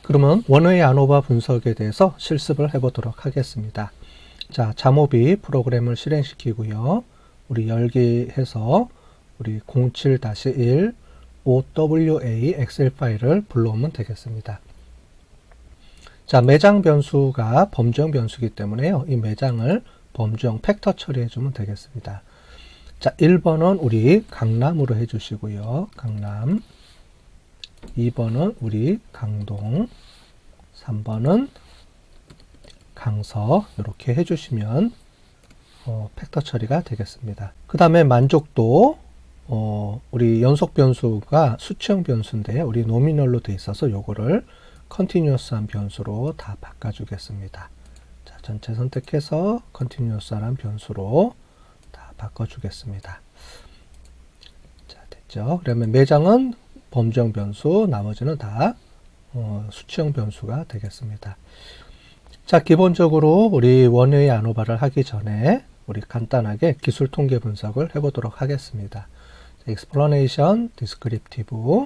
그러면 원웨이 안오바 분석에 대해서 실습을 해보도록 하겠습니다. 자, 자모비 프로그램을 실행시키고요. 우리 열기 해서 우리 07-1 OWA 엑셀 파일을 불러오면 되겠습니다. 자, 매장 변수가 범주형 변수이기 때문에요. 이 매장을 범주형 팩터 처리해주면 되겠습니다. 자, 1번은 우리 강남으로 해주시고요. 강남. 2번은 우리 강동. 3번은 강서. 이렇게 해주시면 팩터 처리가 되겠습니다. 그 다음에 만족도. 우리 연속 변수가 수치형 변수인데 우리 노미널로 돼 있어서 요거를 컨티뉴어스한 변수로 다 바꿔주겠습니다. 자, 전체 선택해서 컨티뉴어스한 변수로 다 바꿔주겠습니다. 자, 됐죠? 그러면 매장은 범주형 변수, 나머지는 다 수치형 변수가 되겠습니다. 자, 기본적으로 우리 원웨이 안오바를 하기 전에 우리 간단하게 기술 통계 분석을 해보도록 하겠습니다. explanation, descriptive.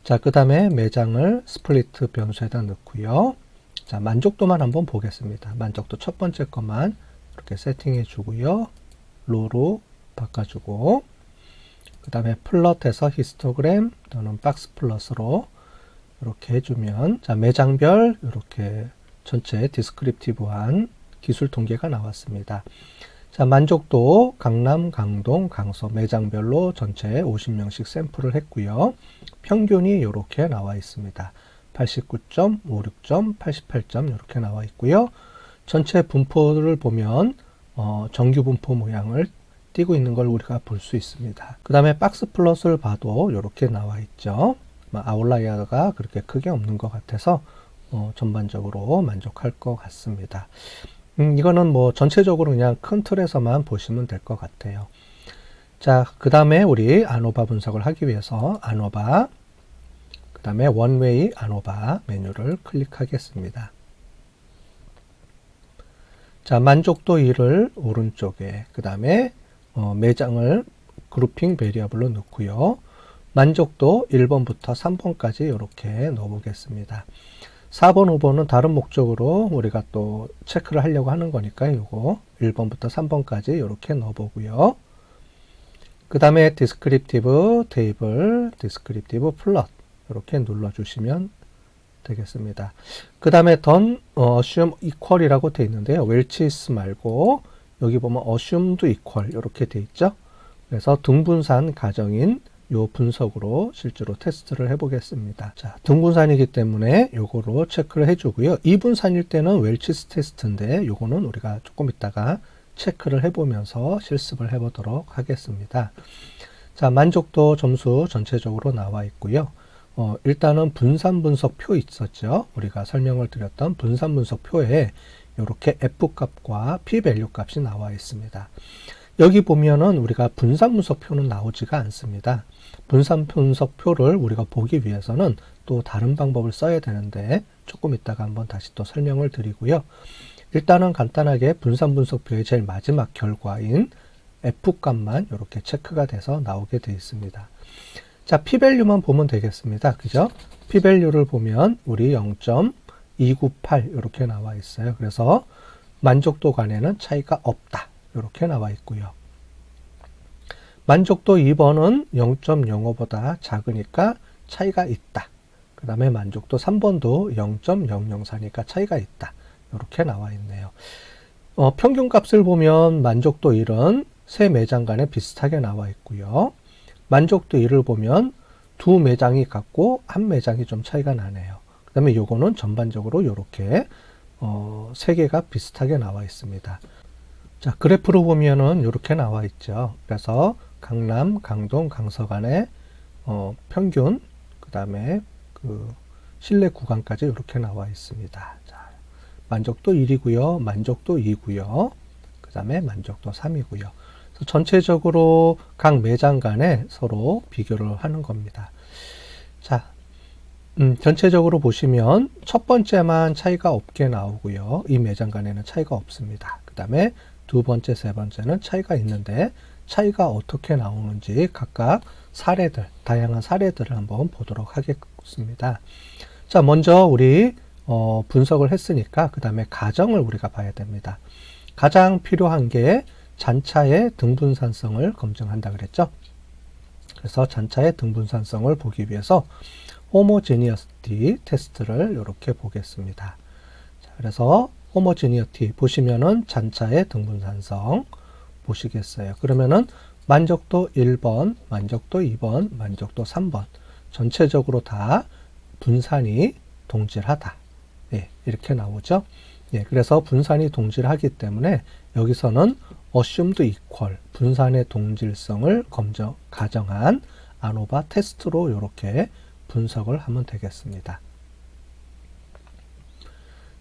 자, 그 다음에 매장을 스플리트 변수에다 넣고요. 자, 만족도만 한번 보겠습니다. 만족도 첫 번째 것만 이렇게 세팅해 주고요. 로로 바꿔주고, 그 다음에 플롯해서 히스토그램 또는 박스 플러스로 이렇게 해주면, 자, 매장별 이렇게 전체 디스크립티브한 기술 통계가 나왔습니다. 자, 만족도 강남, 강동, 강서 매장별로 전체 50명씩 샘플을 했고요. 평균이 이렇게 나와 있습니다. 89점, 56점, 88점 이렇게 나와 있고요. 전체 분포를 보면 정규 분포 모양을 띄고 있는 걸 우리가 볼 수 있습니다. 그 다음에 박스 플러스를 봐도 이렇게 나와 있죠. 아웃라이어가 그렇게 크게 없는 것 같아서 전반적으로 만족할 것 같습니다. 이거는 뭐 전체적으로 그냥 큰 틀에서만 보시면 될 것 같아요. 자, 그 다음에 우리 안오바 분석을 하기 위해서 안오바, 그 다음에 원웨이 안오바 메뉴를 클릭하겠습니다. 자, 만족도 1을 오른쪽에, 그 다음에 매장을 그룹핑 베리어블로 넣고요. 만족도 1번부터 3번까지 이렇게 넣어보겠습니다. 4번, 5번은 다른 목적으로 우리가 또 체크를 하려고 하는 거니까 요거 1번부터 3번까지 이렇게 넣어보고요. 그 다음에 디스크립티브 테이블, 디스크립티브 플롯 이렇게 눌러주시면 되겠습니다. 그 다음에 done, assume equal이라고 되어 있는데요. 웰치스 말고 여기 보면 assume도 equal 이렇게 되어 있죠. 그래서 등분산 가정인 요 분석으로 실제로 테스트를 해보겠습니다. 자, 등분산이기 때문에 요거로 체크를 해주고요. 이분산일 때는 웰치스 테스트인데 요거는 우리가 조금 이따가 체크를 해보면서 실습을 해보도록 하겠습니다. 자, 만족도 점수 전체적으로 나와 있고요. 일단은 분산 분석표 있었죠. 우리가 설명을 드렸던 분산 분석표에 이렇게 F 값과 P 밸류 값이 나와 있습니다. 여기 보면은 우리가 분산 분석표는 나오지가 않습니다. 분산 분석표를 우리가 보기 위해서는 또 다른 방법을 써야 되는데 조금 이따가 한번 다시 또 설명을 드리고요. 일단은 간단하게 분산 분석표의 제일 마지막 결과인 F 값만 이렇게 체크가 돼서 나오게 되어 있습니다. 자, P-밸류만 보면 되겠습니다. 그죠? P-밸류를 보면 우리 0.298 이렇게 나와 있어요. 그래서 만족도 간에는 차이가 없다. 이렇게 나와 있고요. 만족도 2번은 0.05보다 작으니까 차이가 있다. 그 다음에 만족도 3번도 0.004니까 차이가 있다. 이렇게 나와 있네요. 평균 값을 보면 만족도 1은 세 매장 간에 비슷하게 나와 있고요. 만족도 1을 보면 두 매장이 같고 한 매장이 좀 차이가 나네요. 그 다음에 요거는 전반적으로 이렇게 세 개가 비슷하게 나와 있습니다. 자, 그래프로 보면은 이렇게 나와 있죠. 그래서 강남, 강동, 강서 간의 평균, 그 다음에 그 실내 구간까지 이렇게 나와 있습니다. 자, 만족도 1이고요, 만족도 2고요, 그 다음에 만족도 3이고요. 전체적으로 각 매장 간에 서로 비교를 하는 겁니다. 자, 전체적으로 보시면 첫 번째만 차이가 없게 나오고요. 이 매장 간에는 차이가 없습니다. 그 다음에 두 번째, 세 번째는 차이가 있는데 차이가 어떻게 나오는지 각각 사례들, 다양한 사례들을 한번 보도록 하겠습니다. 자, 먼저 우리 분석을 했으니까 그 다음에 가정을 우리가 봐야 됩니다. 가장 필요한 게 잔차의 등분산성을 검증한다 그랬죠. 그래서 잔차의 등분산성을 보기 위해서 호모지니어티 테스트를 이렇게 보겠습니다. 자, 그래서 호모지니어티 보시면은 잔차의 등분산성 보시겠어요. 그러면은 만족도 1번, 만족도 2번, 만족도 3번 전체적으로 다 분산이 동질하다. 예, 이렇게 나오죠. 예, 그래서 분산이 동질하기 때문에 여기서는 assumed equal, 분산의 동질성을 가정한 아노바 테스트로 이렇게 분석을 하면 되겠습니다.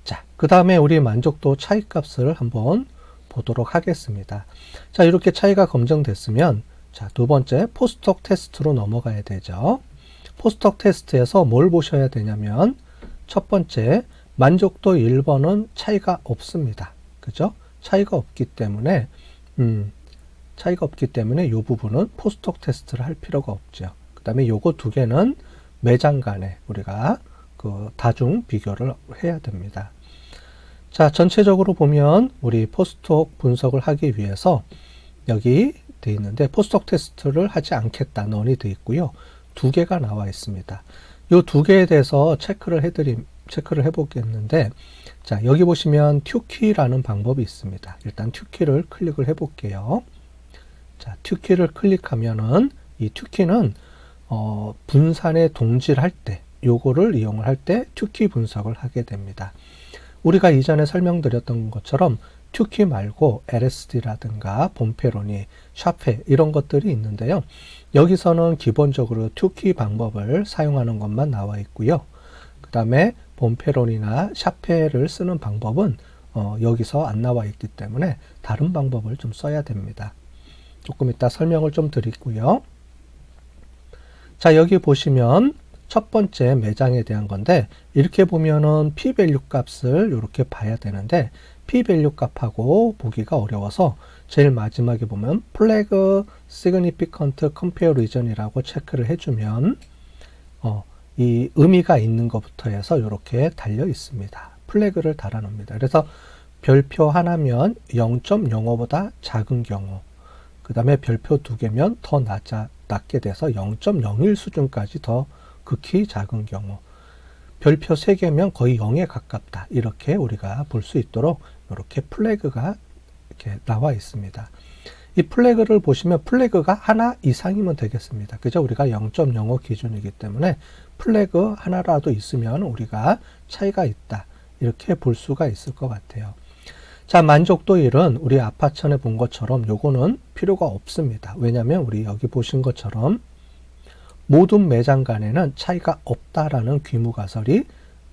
자, 그 다음에 우리 만족도 차이값을 한번 보도록 하겠습니다. 자, 이렇게 차이가 검증됐으면 자, 두 번째 포스톡 테스트로 넘어가야 되죠. 포스톡 테스트에서 뭘 보셔야 되냐면 첫 번째 만족도 1번은 차이가 없습니다. 그죠? 차이가 없기 때문에 이 부분은 포스톡 테스트를 할 필요가 없죠. 그 다음에 요거 두 개는 매장 간에 우리가 그 다중 비교를 해야 됩니다. 자, 전체적으로 보면 우리 포스톡 분석을 하기 위해서 여기 돼 있는데 포스톡 테스트를 하지 않겠다 넌이 돼 있고요. 두 개가 나와 있습니다. 요 두 개에 대해서 체크를 해보겠는데, 자, 여기 보시면 튜키라는 방법이 있습니다. 일단 튜키를 클릭을 해볼게요. 자, 튜키를 클릭하면은 이 튜키는 분산에 동질할 때, 요거를 이용을 할 때 튜키 분석을 하게 됩니다. 우리가 이전에 설명드렸던 것처럼 튜키 말고 LSD라든가 봄페로니, 샤페 이런 것들이 있는데요. 여기서는 기본적으로 튜키 방법을 사용하는 것만 나와 있고요. 그 다음에 봄페론이나 샤페를 쓰는 방법은 여기서 안 나와 있기 때문에 다른 방법을 좀 써야 됩니다. 조금 이따 설명을 좀 드리고요. 자, 여기 보시면 첫 번째 매장에 대한 건데 이렇게 보면은 p-밸류 값을 이렇게 봐야 되는데 p-밸류 값하고 보기가 어려워서 제일 마지막에 보면 flag significant comparison이라고 체크를 해주면 이 의미가 있는 것부터 해서 이렇게 달려 있습니다. 플래그를 달아 놓습니다. 그래서 별표 하나면 0.05보다 작은 경우, 그 다음에 별표 두 개면 더 낮게 돼서 0.01 수준까지 더 극히 작은 경우, 별표 세 개면 거의 0에 가깝다. 이렇게 우리가 볼 수 있도록 이렇게 플래그가 이렇게 나와 있습니다. 이 플래그를 보시면 플래그가 하나 이상이면 되겠습니다. 그죠? 우리가 0.05 기준이기 때문에 플래그 하나라도 있으면 우리가 차이가 있다. 이렇게 볼 수가 있을 것 같아요. 자, 만족도 1은 우리 아까 전에 본 것처럼 요거는 필요가 없습니다. 왜냐하면 우리 여기 보신 것처럼 모든 매장 간에는 차이가 없다라는 귀무가설이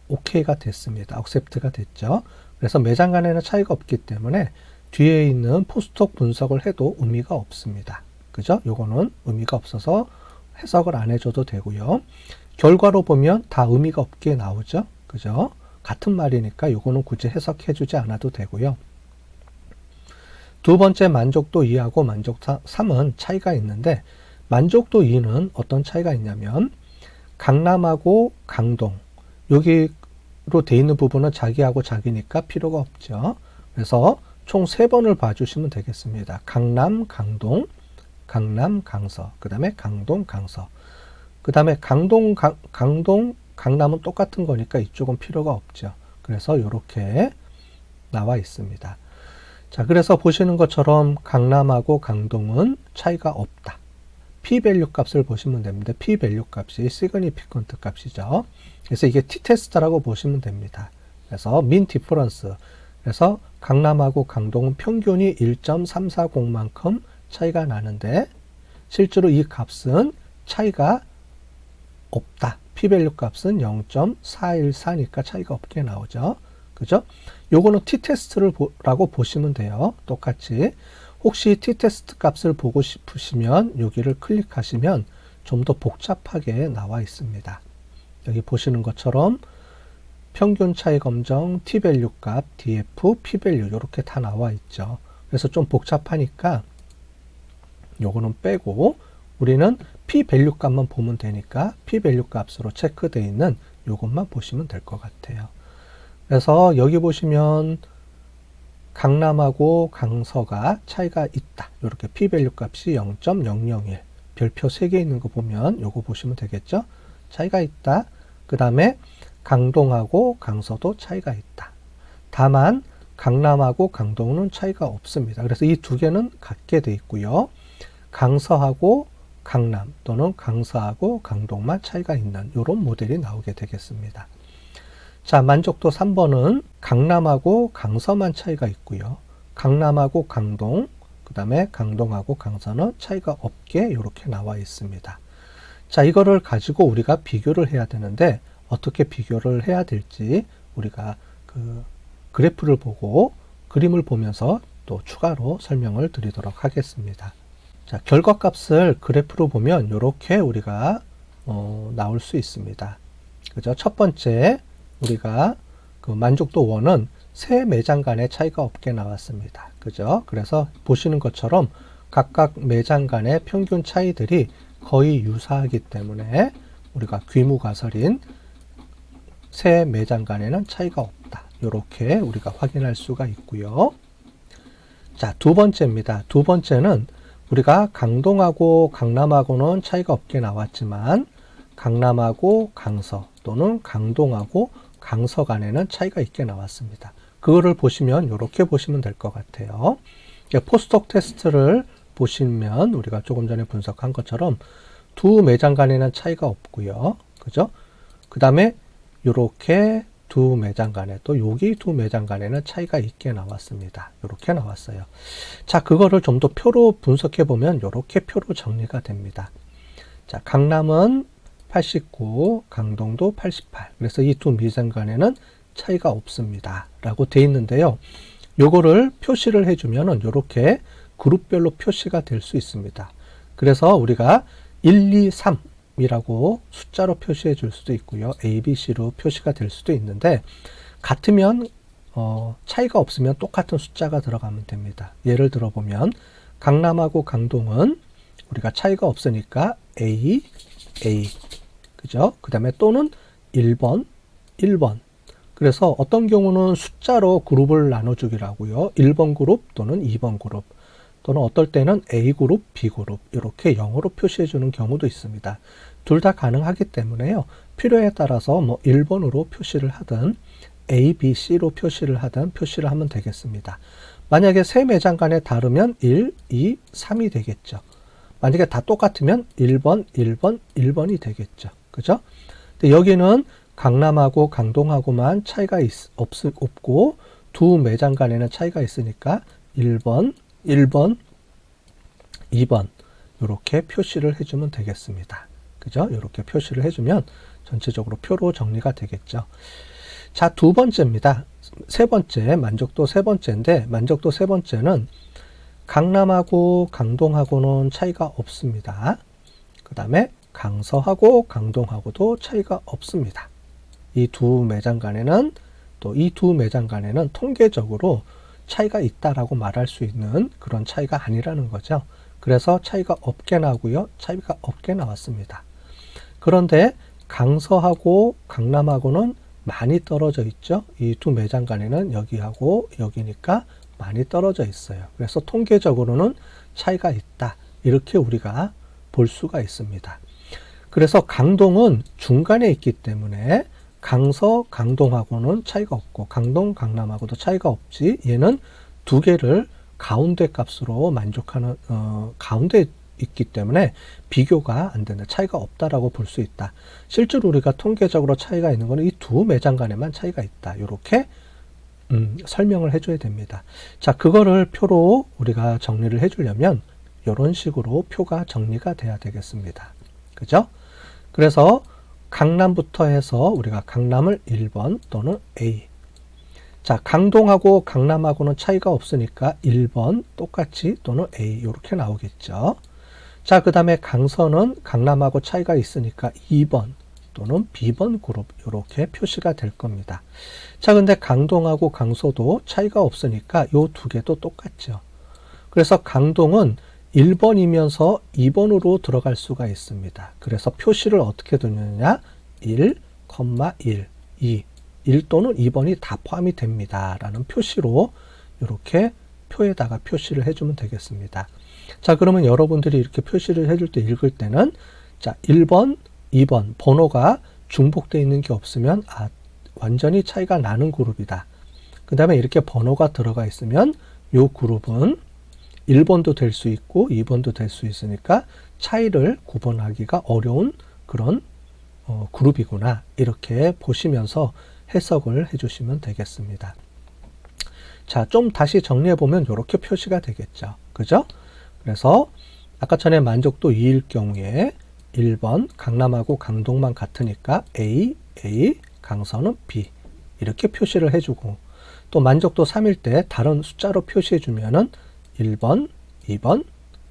OK가 됐습니다. 액셉트가 됐죠. 그래서 매장 간에는 차이가 없기 때문에 뒤에 있는 포스톡 분석을 해도 의미가 없습니다. 그죠? 요거는 의미가 없어서 해석을 안 해줘도 되고요. 결과로 보면 다 의미가 없게 나오죠. 그죠? 같은 말이니까 요거는 굳이 해석해 주지 않아도 되고요. 두 번째 만족도 2하고 만족도 3은 차이가 있는데 만족도 2는 어떤 차이가 있냐면 강남하고 강동 여기로 돼 있는 부분은 자기하고 자기니까 필요가 없죠. 그래서 총 3번을 봐주시면 되겠습니다. 강남, 강동, 강남, 강서, 그 다음에 강동, 강서. 그 다음에 강동, 강남은 똑같은 거니까 이쪽은 필요가 없죠. 그래서 이렇게 나와 있습니다. 자, 그래서 보시는 것처럼 강남하고 강동은 차이가 없다. p-밸류 값을 보시면 됩니다. p-밸류 값이 significant 값이죠. 그래서 이게 t-테스트라고 보시면 됩니다. 그래서 mean difference. 그래서 강남하고 강동은 평균이 1.340만큼 차이가 나는데 실제로 이 값은 차이가 없다. p-밸류 값은 0.414니까 차이가 없게 나오죠. 그죠? 요거는 t-테스트라고 보시면 돼요. 똑같이. 혹시 t-테스트 값을 보고 싶으시면 여기를 클릭하시면 좀 더 복잡하게 나와 있습니다. 여기 보시는 것처럼 평균 차이 검정, t-밸류 값, df, p-밸류 이렇게 다 나와 있죠. 그래서 좀 복잡하니까 요거는 빼고 우리는 p-밸류 값만 보면 되니까 p-밸류 값으로 체크되어 있는 요것만 보시면 될 것 같아요. 그래서 여기 보시면 강남하고 강서가 차이가 있다. 이렇게 p-밸류 값이 0.001 별표 3개 있는 거 보면 요거 보시면 되겠죠. 차이가 있다. 그 다음에 강동하고 강서도 차이가 있다. 다만 강남하고 강동은 차이가 없습니다. 그래서 이 두 개는 같게 돼 있고요. 강서하고 강남 또는 강서하고 강동만 차이가 있는 이런 모델이 나오게 되겠습니다. 자, 만족도 3번은 강남하고 강서만 차이가 있고요. 강남하고 강동, 그 다음에 강동하고 강서는 차이가 없게 이렇게 나와 있습니다. 자, 이거를 가지고 우리가 비교를 해야 되는데 어떻게 비교를 해야 될지 우리가 그래프를 보고 그림을 보면서 또 추가로 설명을 드리도록 하겠습니다. 자, 결과값을 그래프로 보면 이렇게 우리가 나올 수 있습니다. 그죠? 첫 번째 우리가 만족도 1은 세 매장 간의 차이가 없게 나왔습니다. 그죠? 그래서 보시는 것처럼 각각 매장 간의 평균 차이들이 거의 유사하기 때문에 우리가 귀무가설인 세 매장 간에는 차이가 없다. 이렇게 우리가 확인할 수가 있고요. 자, 두 번째입니다. 두 번째는 우리가 강동하고 강남하고는 차이가 없게 나왔지만 강남하고 강서 또는 강동하고 강서 간에는 차이가 있게 나왔습니다. 그거를 보시면 이렇게 보시면 될 것 같아요. 포스톡 테스트를 보시면 우리가 조금 전에 분석한 것처럼 두 매장 간에는 차이가 없고요. 그죠? 그 다음에 이렇게 두 매장 간에 또 여기 두 매장 간에는 차이가 있게 나왔습니다. 이렇게 나왔어요. 자, 그거를 좀 더 표로 분석해 보면 이렇게 표로 정리가 됩니다. 자, 강남은 89, 강동도 88. 그래서 이 두 매장 간에는 차이가 없습니다. 라고 돼 있는데요. 요거를 표시를 해주면은 이렇게 그룹별로 표시가 될 수 있습니다. 그래서 우리가 1, 2, 3 이라고 숫자로 표시해 줄 수도 있고요. A, B, C로 표시가 될 수도 있는데 같으면 차이가 없으면 똑같은 숫자가 들어가면 됩니다. 예를 들어 보면 강남하고 강동은 우리가 차이가 없으니까 A, A 그죠? 그 다음에 또는 1번, 1번. 그래서 어떤 경우는 숫자로 그룹을 나눠주기로 하고요. 1번 그룹 또는 2번 그룹 또는 어떨 때는 A그룹, B그룹 이렇게 영어로 표시해 주는 경우도 있습니다. 둘 다 가능하기 때문에요. 필요에 따라서 뭐 1번으로 표시를 하든 A, B, C로 표시를 하든 표시를 하면 되겠습니다. 만약에 세 매장 간에 다르면 1, 2, 3이 되겠죠. 만약에 다 똑같으면 1번, 1번, 1번이 되겠죠. 그죠? 근데 여기는 강남하고 강동하고만 차이가 없고 두 매장 간에는 차이가 있으니까 1번, 1번, 2번 이렇게 표시를 해주면 되겠습니다. 그죠? 이렇게 표시를 해주면 전체적으로 표로 정리가 되겠죠. 자, 두 번째입니다. 세 번째, 만족도 세 번째인데 만족도 세 번째는 강남하고 강동하고는 차이가 없습니다. 그 다음에 강서하고 강동하고도 차이가 없습니다. 이 두 매장 간에는 또 이 두 매장 간에는 통계적으로 차이가 있다라고 말할 수 있는 그런 차이가 아니라는 거죠. 그래서 차이가 없게 나오고요. 차이가 없게 나왔습니다. 그런데 강서하고 강남하고는 많이 떨어져 있죠. 이 두 매장 간에는 여기하고 여기니까 많이 떨어져 있어요. 그래서 통계적으로는 차이가 있다. 이렇게 우리가 볼 수가 있습니다. 그래서 강동은 중간에 있기 때문에 강서, 강동하고는 차이가 없고 강동, 강남하고도 차이가 없지 얘는 두 개를 가운데 값으로 만족하는 가운데 있기 때문에 비교가 안 된다. 차이가 없다라고 볼 수 있다. 실제로 우리가 통계적으로 차이가 있는 것은 이 두 매장 간에만 차이가 있다. 이렇게 설명을 해줘야 됩니다. 자, 그거를 표로 우리가 정리를 해주려면 이런 식으로 표가 정리가 돼야 되겠습니다. 그죠? 그래서 강남부터 해서 우리가 강남을 1번 또는 A. 자, 강동하고 강남하고는 차이가 없으니까 1번 똑같이 또는 A 이렇게 나오겠죠. 자, 그 다음에 강서는 강남하고 차이가 있으니까 2번 또는 B번 그룹 이렇게 표시가 될 겁니다. 자, 근데 강동하고 강서도 차이가 없으니까 이 두 개도 똑같죠. 그래서 강동은 1번이면서 2번으로 들어갈 수가 있습니다. 그래서 표시를 어떻게 두느냐? 1, 1, 2, 1 또는 2번이 다 포함이 됩니다. 라는 표시로 이렇게 표에다가 표시를 해주면 되겠습니다. 자, 그러면 여러분들이 이렇게 표시를 해줄 때 읽을 때는 자, 1번, 2번 번호가 중복되어 있는 게 없으면 완전히 차이가 나는 그룹이다. 그 다음에 이렇게 번호가 들어가 있으면 이 그룹은 1번도 될 수 있고 2번도 될 수 있으니까 차이를 구분하기가 어려운 그런 그룹이구나. 이렇게 보시면서 해석을 해주시면 되겠습니다. 자, 좀 다시 정리해보면 이렇게 표시가 되겠죠. 그죠? 그래서 아까 전에 만족도 2일 경우에 1번 강남하고 강동만 같으니까 A, 강서는 B 이렇게 표시를 해주고 또 만족도 3일 때 다른 숫자로 표시해주면은 1번, 2번,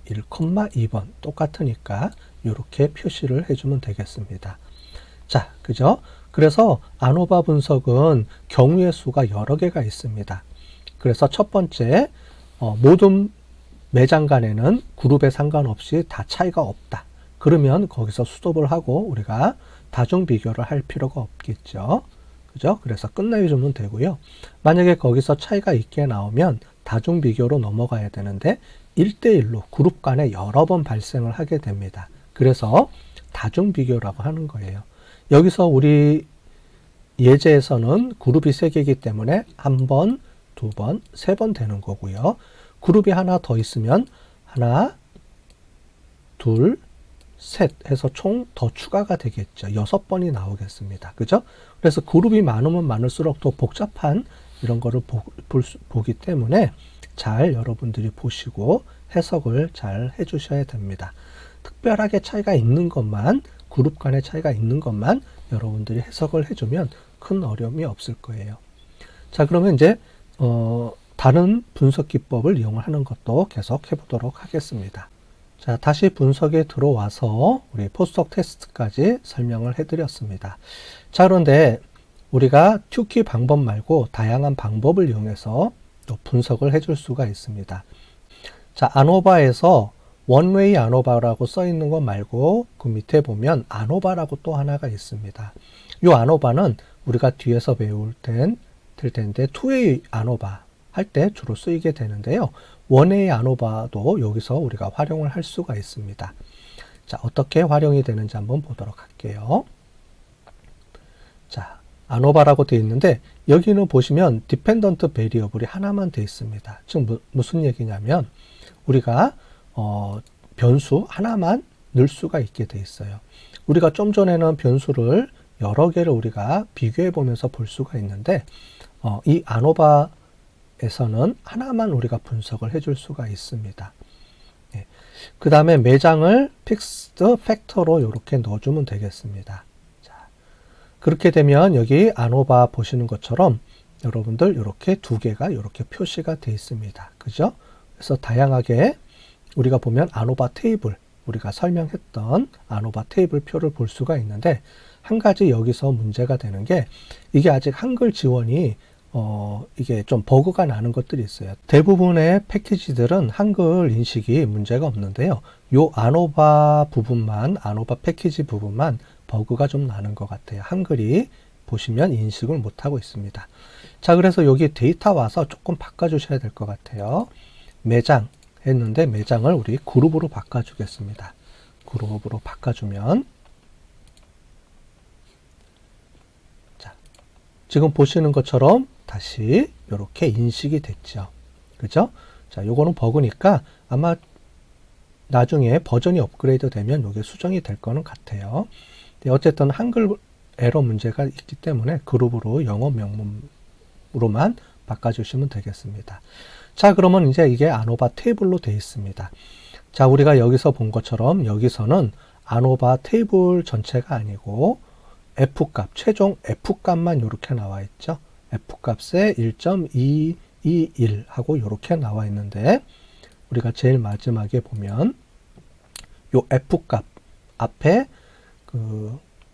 1,2번 똑같으니까 이렇게 표시를 해주면 되겠습니다. 자, 그죠? 그래서 아노바 분석은 경우의 수가 여러 개가 있습니다. 그래서 첫 번째, 모든 매장 간에는 그룹에 상관없이 다 차이가 없다. 그러면 거기서 스톱을 하고 우리가 다중 비교를 할 필요가 없겠죠. 그죠? 그래서 끝내주면 되고요. 만약에 거기서 차이가 있게 나오면 다중 비교로 넘어가야 되는데 1대1로 그룹 간에 여러 번 발생을 하게 됩니다. 그래서 다중 비교라고 하는 거예요. 여기서 우리 예제에서는 그룹이 3개이기 때문에 1번, 2번, 3번 되는 거고요. 그룹이 하나 더 있으면 하나, 둘, 셋 해서 총 더 추가가 되겠죠. 6번이 나오겠습니다. 그죠? 그래서 그룹이 많으면 많을수록 더 복잡한 이런 거를 보기 때문에 잘 여러분들이 보시고 해석을 잘 해주셔야 됩니다. 특별하게 차이가 있는 것만, 그룹 간의 차이가 있는 것만 여러분들이 해석을 해주면 큰 어려움이 없을 거예요. 자, 그러면 이제 다른 분석 기법을 이용하는 것도 계속 해보도록 하겠습니다. 자, 다시 분석에 들어와서 우리 포스톡 테스트까지 설명을 해드렸습니다. 자, 그런데 우리가 튜키 방법 말고 다양한 방법을 이용해서 또 분석을 해줄 수가 있습니다. 자, 아노바에서 원웨이 아노바라고 써 있는 것 말고 그 밑에 보면 아노바라고 또 하나가 있습니다. 이 아노바는 우리가 뒤에서 배울 텐데 투웨이 아노바 할 때 주로 쓰이게 되는데요. 원웨이 아노바도 여기서 우리가 활용을 할 수가 있습니다. 자, 어떻게 활용이 되는지 한번 보도록 할게요. 자, 아노바라고 되어 있는데 여기는 보시면 디펜던트 베리어블이 하나만 되어 있습니다. 지금 무슨 얘기냐면 우리가 변수 하나만 넣을 수가 있게 되어 있어요. 우리가 좀 전에는 변수를 여러 개를 우리가 비교해 보면서 볼 수가 있는데 이 아노바에서는 하나만 우리가 분석을 해줄 수가 있습니다. 네. 그 다음에 매장을 픽스드 팩터로 이렇게 넣어주면 되겠습니다. 자, 그렇게 되면 여기 아노바 보시는 것처럼 여러분들 이렇게 두 개가 이렇게 표시가 되어 있습니다. 그죠? 그래서 다양하게 우리가 보면 아노바 테이블, 우리가 설명했던 아노바 테이블 표를 볼 수가 있는데 한 가지 여기서 문제가 되는 게 이게 아직 한글 지원이 이게 좀 버그가 나는 것들이 있어요. 대부분의 패키지들은 한글 인식이 문제가 없는데요. 요 아노바 부분만, 아노바 패키지 부분만 버그가 좀 나는 것 같아요. 한글이 보시면 인식을 못하고 있습니다. 자, 그래서 여기 데이터 와서 조금 바꿔주셔야 될 것 같아요. 매장 했는데 매장을 우리 그룹으로 바꿔주겠습니다. 그룹으로 바꿔주면 자, 지금 보시는 것처럼 다시 이렇게 인식이 됐죠. 그죠? 자, 요거는 버그니까 아마 나중에 버전이 업그레이드 되면 이게 수정이 될 거는 같아요. 어쨌든 한글 에러 문제가 있기 때문에 그룹으로 영어 명문으로만 바꿔주시면 되겠습니다. 자, 그러면 이제 이게 아노바 테이블로 되어 있습니다. 자, 우리가 여기서 본 것처럼 여기서는 아노바 테이블 전체가 아니고 F값, 최종 F값만 이렇게 나와 있죠. F값에 1.221 하고 이렇게 나와 있는데 우리가 제일 마지막에 보면 요 F값 앞에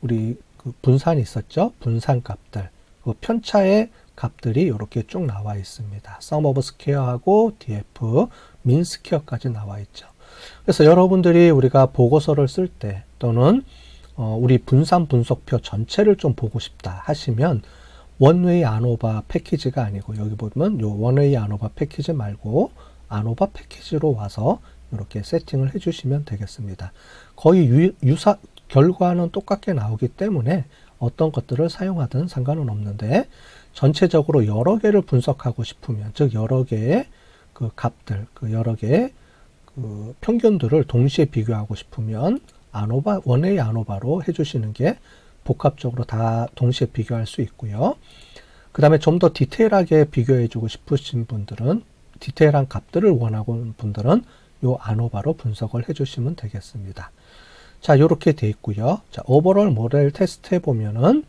우리 분산이 있었죠. 분산 값들, 그 편차의 값들이 이렇게 쭉 나와 있습니다. sum of square하고 df, min square까지 나와 있죠. 그래서 여러분들이 우리가 보고서를 쓸 때 또는 우리 분산 분석표 전체를 좀 보고 싶다 하시면 원웨이 아노바 패키지가 아니고 여기 보면 요 원웨이 아노바 패키지 말고 아노바 패키지로 와서 이렇게 세팅을 해주시면 되겠습니다. 거의 유사 결과는 똑같게 나오기 때문에 어떤 것들을 사용하든 상관은 없는데 전체적으로 여러 개를 분석하고 싶으면 즉 여러 개의 그 값들, 그 여러 개의 그 평균들을 동시에 비교하고 싶으면 아노바, 원웨이 아노바로 해주시는 게 복합적으로 다 동시에 비교할 수 있고요. 그 다음에 좀 더 디테일하게 비교해주고 싶으신 분들은 디테일한 값들을 원하는 분들은 요 아노바로 분석을 해주시면 되겠습니다. 자, 이렇게 돼 있고요. 자, 오버롤 모델 테스트 해보면은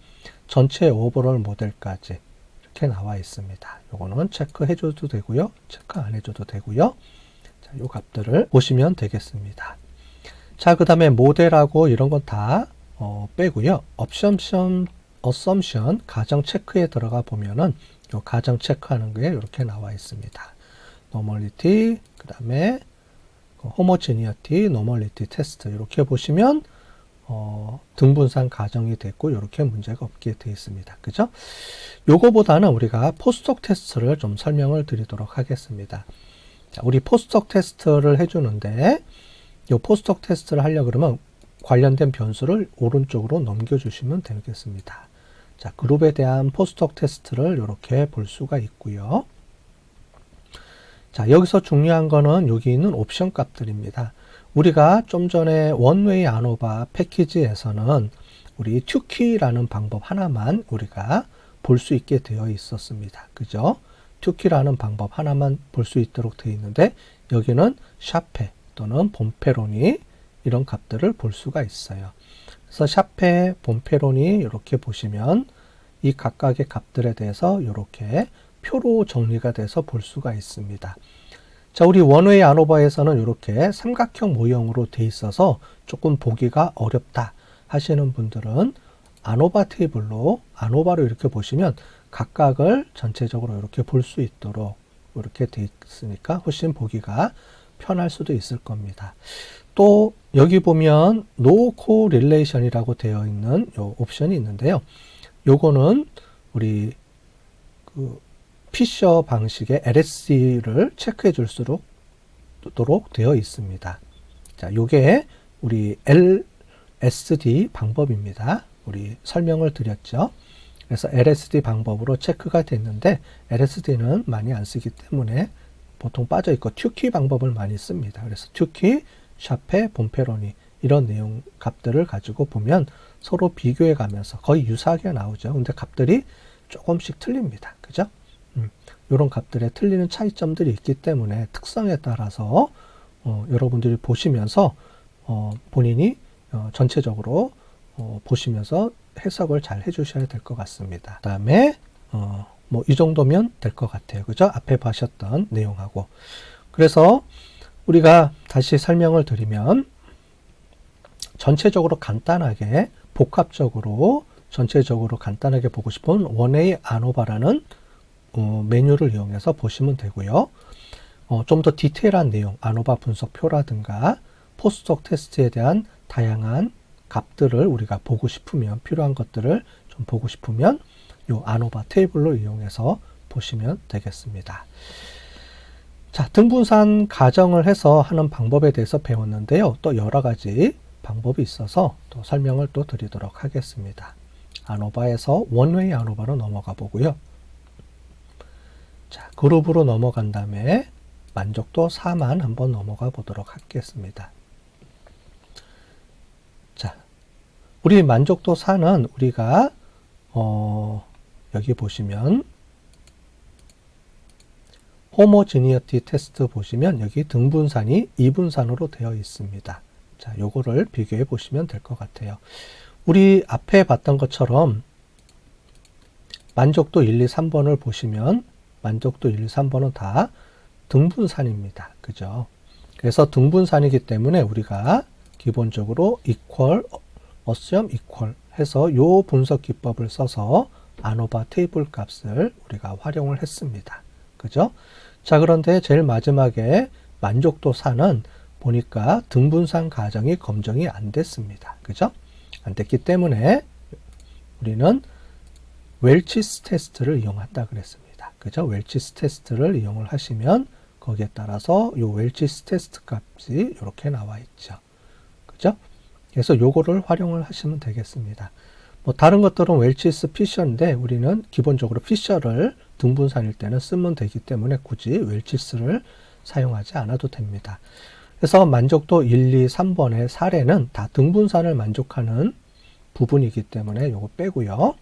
전체 오버롤 모델까지 이렇게 나와 있습니다. 요거는 체크해줘도 되고요. 체크 안 해줘도 되고요. 자, 요 값들을 보시면 되겠습니다. 자, 그 다음에 모델하고 이런 건 다 빼고요. 어썸션 가정 체크에 들어가 보면은 요 가정 체크하는 게 이렇게 나와 있습니다. 노멀리티, 그 다음에 호모지니어티, 노멀리티 테스트 이렇게 보시면 등분산 가정이 됐고 이렇게 문제가 없게 되어 있습니다. 그죠? 요거보다는 우리가 포스톡 테스트를 좀 설명을 드리도록 하겠습니다. 자, 우리 포스톡 테스트를 해주는데 요 포스톡 테스트를 하려고 그러면 관련된 변수를 오른쪽으로 넘겨주시면 되겠습니다. 자, 그룹에 대한 포스톡 테스트를 이렇게 볼 수가 있고요. 자, 여기서 중요한 거는 여기 있는 옵션 값들입니다. 우리가 좀 전에 원웨이 아노바 패키지에서는 우리 튜키라는 방법 하나만 우리가 볼 수 있게 되어 있었습니다. 그죠? 튜키라는 방법 하나만 볼 수 있도록 되어 있는데 여기는 샤페 또는 봄페로니 이런 값들을 볼 수가 있어요. 그래서 샤페, 봄페로니 이렇게 보시면 이 각각의 값들에 대해서 이렇게 표로 정리가 돼서 볼 수가 있습니다. 자, 우리 원웨이 아노바에서는 이렇게 삼각형 모형으로 돼 있어서 조금 보기가 어렵다 하시는 분들은 아노바 테이블로 아노바로 이렇게 보시면 각각을 전체적으로 이렇게 볼 수 있도록 이렇게 돼 있으니까 훨씬 보기가 편할 수도 있을 겁니다. 또 여기 보면 No Correlation이라고 되어 있는 요 옵션이 있는데요. 요거는 우리 그 피셔 방식의 LSC를 체크해 줄 수 있도록 되어 있습니다. 자, 요게 우리 LSD 방법입니다. 우리 설명을 드렸죠. 그래서 LSD 방법으로 체크가 됐는데 LSD는 많이 안 쓰기 때문에 보통 빠져 있고 튜키 방법을 많이 씁니다. 그래서 튜키, 샤페, 봄페로니 이런 내용 값들을 가지고 보면 서로 비교해 가면서 거의 유사하게 나오죠. 근데 값들이 조금씩 틀립니다. 그죠? 이런 값들에 틀리는 차이점들이 있기 때문에 특성에 따라서 여러분들이 보시면서 본인이 전체적으로 보시면서 해석을 잘 해주셔야 될 것 같습니다. 그 다음에 뭐 이 정도면 될 것 같아요. 그죠? 앞에 보셨던 내용하고. 그래서 우리가 다시 설명을 드리면 전체적으로 간단하게 복합적으로 전체적으로 간단하게 보고 싶은 원웨이 아노바라는 메뉴를 이용해서 보시면 되고요. 좀 더 디테일한 내용, 아노바 분석표라든가 포스톡 테스트에 대한 다양한 값들을 우리가 보고 싶으면 필요한 것들을 좀 보고 싶으면 이 아노바 테이블로 이용해서 보시면 되겠습니다. 자, 등분산 가정을 해서 하는 방법에 대해서 배웠는데요. 또 여러 가지 방법이 있어서 또 설명을 또 드리도록 하겠습니다. 아노바에서 원웨이 아노바로 넘어가 보고요. 자, 그룹으로 넘어간 다음에 만족도 4만 한번 넘어가 보도록 하겠습니다. 자, 우리 만족도 4는 우리가 여기 보시면 호모지니어티 테스트 보시면 여기 등분산이 2분산으로 되어 있습니다. 자, 요거를 비교해 보시면 될 것 같아요. 우리 앞에 봤던 것처럼 만족도 1, 2, 3번을 보시면 만족도 1, 2, 3번은 다 등분산입니다. 그죠? 그래서 등분산이기 때문에 우리가 기본적으로 equal, assume equal 해서 요 분석 기법을 써서 아노바 테이블 값을 우리가 활용을 했습니다. 그죠? 자, 그런데 제일 마지막에 만족도 4는 보니까 등분산 가정이 검증이 안 됐습니다. 그죠? 안 됐기 때문에 우리는 웰치스 테스트를 이용한다 그랬습니다. 그죠? 웰치스 테스트를 이용을 하시면 거기에 따라서 요 웰치스 테스트 값이 이렇게 나와 있죠. 그죠? 그래서 요거를 활용을 하시면 되겠습니다. 뭐 다른 것들은 웰치스 피셔인데 우리는 기본적으로 피셔를 등분산일 때는 쓰면 되기 때문에 굳이 웰치스를 사용하지 않아도 됩니다. 그래서 만족도 1, 2, 3번의 사례는 다 등분산을 만족하는 부분이기 때문에 요거 빼고요.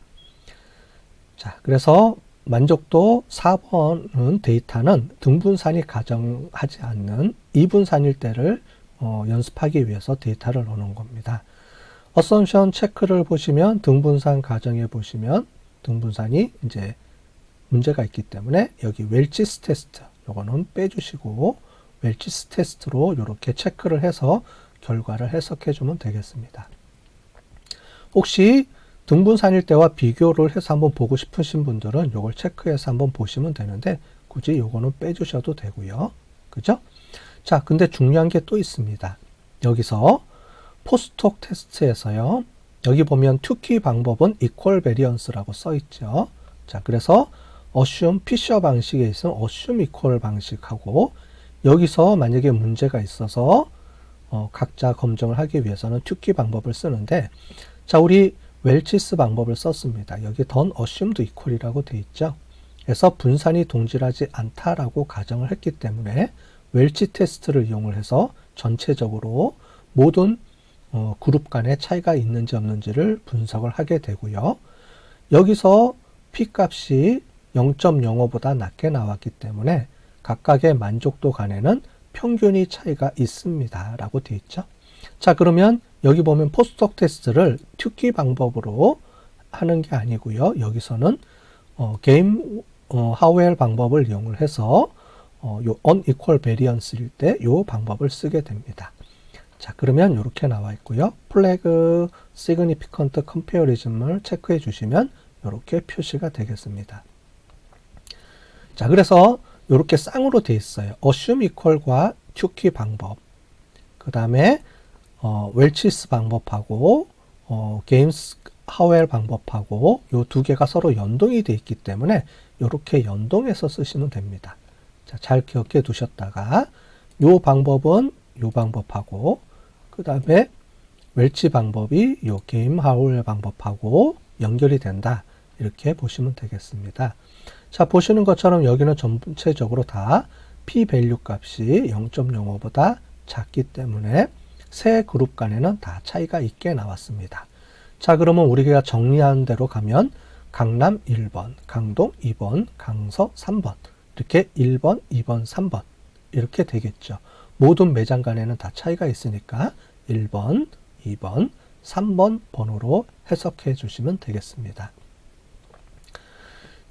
자, 그래서 만족도 4번은 데이터는 등분산이 가정하지 않는 이분산일 때를 연습하기 위해서 데이터를 넣는 겁니다. 어썸션 체크를 보시면 등분산 가정에 보시면 등분산이 이제 문제가 있기 때문에 여기 웰치스 테스트 요거는 빼주시고 웰치스 테스트로 이렇게 체크를 해서 결과를 해석해 주면 되겠습니다. 혹시 등분산일 때와 비교를 해서 한번 보고 싶으신 분들은 요걸 체크해서 한번 보시면 되는데 굳이 요거는 빼주셔도 되고요. 그죠? 자, 근데 중요한 게 또 있습니다. 여기서 포스톡 테스트에서요. 여기 보면 투키 방법은 equal variance라고 써 있죠. 자, 그래서 assume 피셔 방식에 있으면 assume equal 방식하고 여기서 만약에 문제가 있어서 각자 검증을 하기 위해서는 투키 방법을 쓰는데 자, 우리 웰치스 방법을 썼습니다. 여기 던 assumed equal이라고 돼 있죠. 그래서 분산이 동질하지 않다라고 가정을 했기 때문에 웰치 테스트를 이용을 해서 전체적으로 모든 그룹 간의 차이가 있는지 없는지를 분석을 하게 되고요. 여기서 P 값이 0.05보다 낮게 나왔기 때문에 각각의 만족도 간에는 평균이 차이가 있습니다. 라고 되어 있죠. 자, 그러면 여기 보면 포스톡 테스트를 투키 방법으로 하는 게 아니고요. 여기서는 게임 하우엘 방법을 이용을 해서 요 unequal variance일 때 요 방법을 쓰게 됩니다. 자, 그러면 이렇게 나와 있고요. 플래그 significant comparison을 체크해 주시면 이렇게 표시가 되겠습니다. 자, 그래서 이렇게 쌍으로 되어 있어요. assume equal과 투키 방법. 그 다음에 웰치스 방법하고 게임스 하웰 방법하고 요 두 개가 서로 연동이 되어 있기 때문에 이렇게 연동해서 쓰시면 됩니다. 자, 잘 기억해 두셨다가 요 방법은 요 방법하고 그 다음에 웰치 방법이 요 게임 하웰 방법하고 연결이 된다. 이렇게 보시면 되겠습니다. 자, 보시는 것처럼 여기는 전체적으로 다 p 밸류 값이 0.05보다 작기 때문에 세 그룹 간에는 다 차이가 있게 나왔습니다. 자, 그러면 우리가 정리한 대로 가면 강남 1번, 강동 2번, 강서 3번 이렇게 1번, 2번, 3번 이렇게 되겠죠. 모든 매장 간에는 다 차이가 있으니까 1번, 2번, 3번 번호로 해석해 주시면 되겠습니다.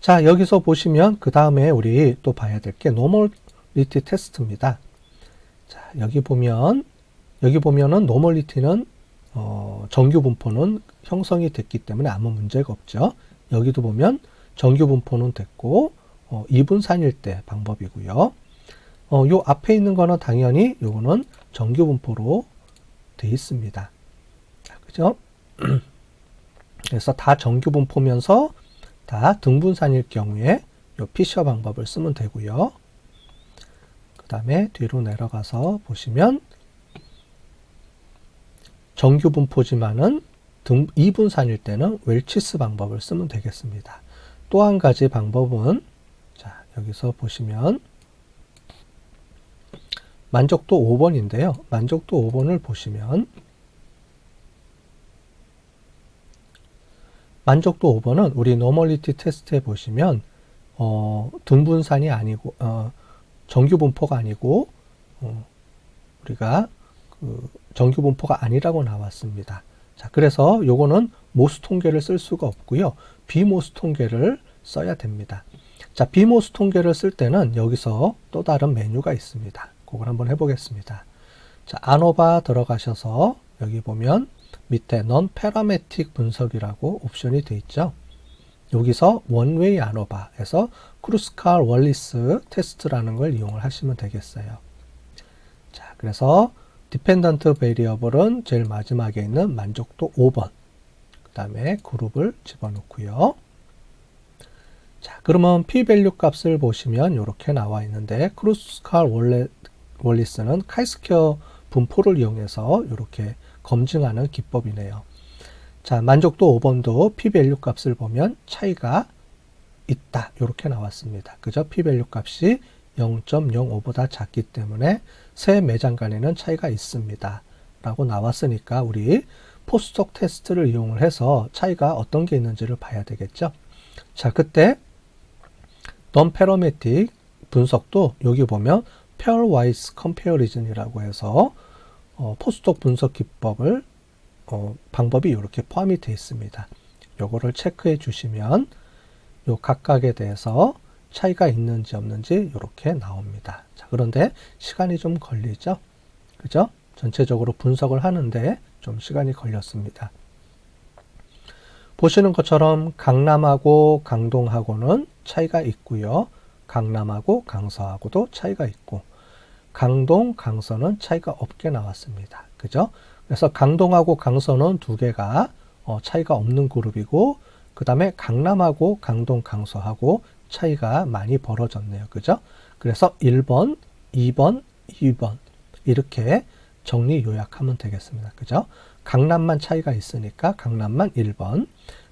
자, 여기서 보시면 그 다음에 우리 또 봐야 될 게 노멀리티 테스트입니다. 자, 여기 보면은 노멀리티는 정규 분포는 형성이 됐기 때문에 아무 문제가 없죠. 여기도 보면 정규 분포는 됐고 이분산일 때 방법이고요. 요 앞에 있는 거는 당연히 요거는 정규 분포로 돼 있습니다. 자, 그죠? 그래서 다 정규 분포면서 다 등분산일 경우에 요 피셔 방법을 쓰면 되고요. 그 다음에 뒤로 내려가서 보시면 정규 분포지만은 이분산일 때는 웰치스 방법을 쓰면 되겠습니다. 또 한 가지 방법은 자, 여기서 보시면 만족도 5번인데요. 만족도 5번을 보시면 만족도 5번은 우리 노멀리티 테스트에 보시면 등분산이 아니고 정규 분포가 아니고 우리가 정규 분포가 아니라고 나왔습니다. 자, 그래서 요거는 모수 통계를 쓸 수가 없고요. 비모수 통계를 써야 됩니다. 자, 비모수 통계를 쓸 때는 여기서 또 다른 메뉴가 있습니다. 그걸 한번 해보겠습니다. 자, 아노바 들어가셔서 여기 보면 밑에 non parametric 분석이라고 옵션이 되어 있죠. 여기서 원웨이 아노바에서 크루스칼 월리스 테스트라는 걸 이용을 하시면 되겠어요. 자, 그래서 디펜던트 베리어블은 제일 마지막에 있는 만족도 5번. 그 다음에 그룹을 집어넣고요. 자, 그러면 p-밸류 값을 보시면 이렇게 나와 있는데 크루스칼 월리스는 카이스퀘어 분포를 이용해서 이렇게 검증하는 기법이네요. 자, 만족도 5번도 p-밸류 값을 보면 차이가 있다. 이렇게 나왔습니다. 그죠? p-밸류 값이 0.05보다 작기 때문에 세 매장 간에는 차이가 있습니다. 라고 나왔으니까 우리 포스톡 테스트를 이용을 해서 차이가 어떤 게 있는지를 봐야 되겠죠. 자, 그때 non-parametric 분석도 여기 보면 pairwise comparison이라고 해서 포스톡 분석 기법을 방법이 이렇게 포함이 되어 있습니다. 요거를 체크해 주시면 요 각각에 대해서 차이가 있는지 없는지 이렇게 나옵니다. 자, 그런데 시간이 좀 걸리죠? 그죠? 전체적으로 분석을 하는데 좀 시간이 걸렸습니다. 보시는 것처럼 강남하고 강동하고는 차이가 있고요. 강남하고 강서하고도 차이가 있고 강동, 강서는 차이가 없게 나왔습니다. 그죠? 그래서 강동하고 강서는 두 개가 차이가 없는 그룹이고 그 다음에 강남하고 강동, 강서하고 차이가 많이 벌어졌네요. 그죠? 그래서 1번, 2번, 2번 이렇게 정리 요약하면 되겠습니다. 그죠? 강남만 차이가 있으니까 강남만 1번,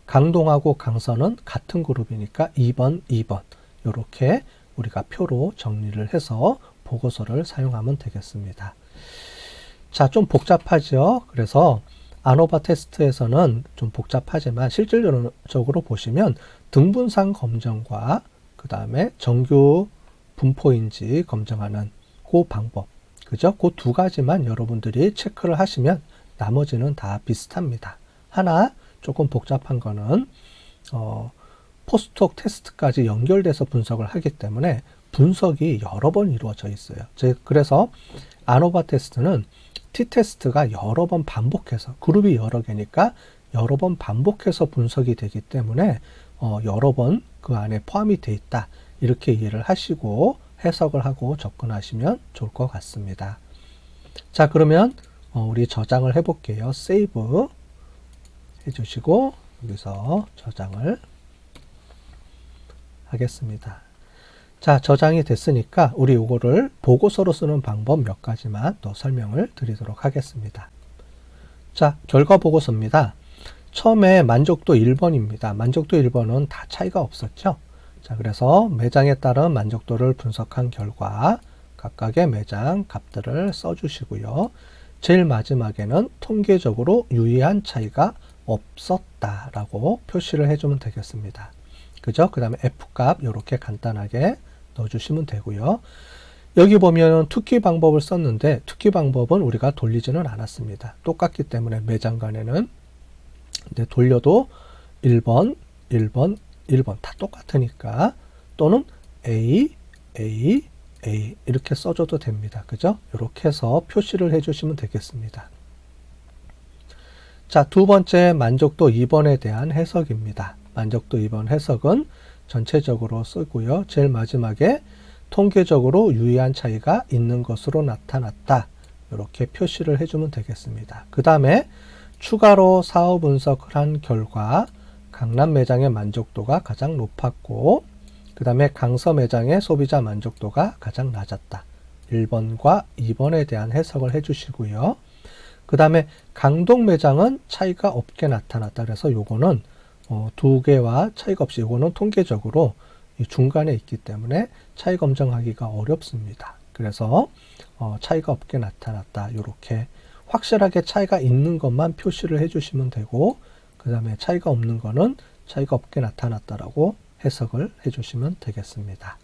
강동하고 강서는 같은 그룹이니까 2번, 2번 이렇게 우리가 표로 정리를 해서 보고서를 사용하면 되겠습니다. 자, 좀 복잡하죠? 그래서 아노바 테스트에서는 좀 복잡하지만 실질적으로 보시면 등분상 검정과 그 다음에 정규 분포인지 검증하는 그 방법, 그죠? 그 두 가지만 여러분들이 체크를 하시면 나머지는 다 비슷합니다. 하나 조금 복잡한 거는 포스톡 테스트까지 연결돼서 분석을 하기 때문에 분석이 여러 번 이루어져 있어요. 그래서 아노바 테스트는 t-테스트가 여러 번 반복해서 그룹이 여러 개니까 여러 번 반복해서 분석이 되기 때문에 여러 번 그 안에 포함이 돼 있다. 이렇게 이해를 하시고 해석을 하고 접근하시면 좋을 것 같습니다. 자, 그러면 우리 저장을 해볼게요. 세이브 해주시고 여기서 저장을 하겠습니다. 자, 저장이 됐으니까 우리 이거를 보고서로 쓰는 방법 몇 가지만 또 설명을 드리도록 하겠습니다. 자, 결과 보고서입니다. 처음에 만족도 1번입니다. 만족도 1번은 다 차이가 없었죠. 자, 그래서 매장에 따른 만족도를 분석한 결과 각각의 매장 값들을 써주시고요. 제일 마지막에는 통계적으로 유의한 차이가 없었다라고 표시를 해주면 되겠습니다. 그죠? 그 다음에 F값 이렇게 간단하게 넣어주시면 되고요. 여기 보면 투키 방법을 썼는데 투키 방법은 우리가 돌리지는 않았습니다. 똑같기 때문에 매장 간에는 근데 돌려도 1번, 1번, 1번 다 똑같으니까 또는 A, A, A 이렇게 써줘도 됩니다. 그죠? 이렇게 해서 표시를 해주시면 되겠습니다. 자, 두 번째 만족도 2번에 대한 해석입니다. 만족도 2번 해석은 전체적으로 쓰고요. 제일 마지막에 통계적으로 유의한 차이가 있는 것으로 나타났다. 이렇게 표시를 해주면 되겠습니다. 그 다음에 추가로 사후 분석을 한 결과 강남 매장의 만족도가 가장 높았고 그 다음에 강서 매장의 소비자 만족도가 가장 낮았다. 1번과 2번에 대한 해석을 해주시고요. 그 다음에 강동 매장은 차이가 없게 나타났다. 그래서 요거는 두 개와 차이가 없이 이거는 통계적으로 중간에 있기 때문에 차이 검증하기가 어렵습니다. 그래서 차이가 없게 나타났다. 이렇게 확실하게 차이가 있는 것만 표시를 해주시면 되고 그 다음에 차이가 없는 거는 차이가 없게 나타났다라고 해석을 해주시면 되겠습니다.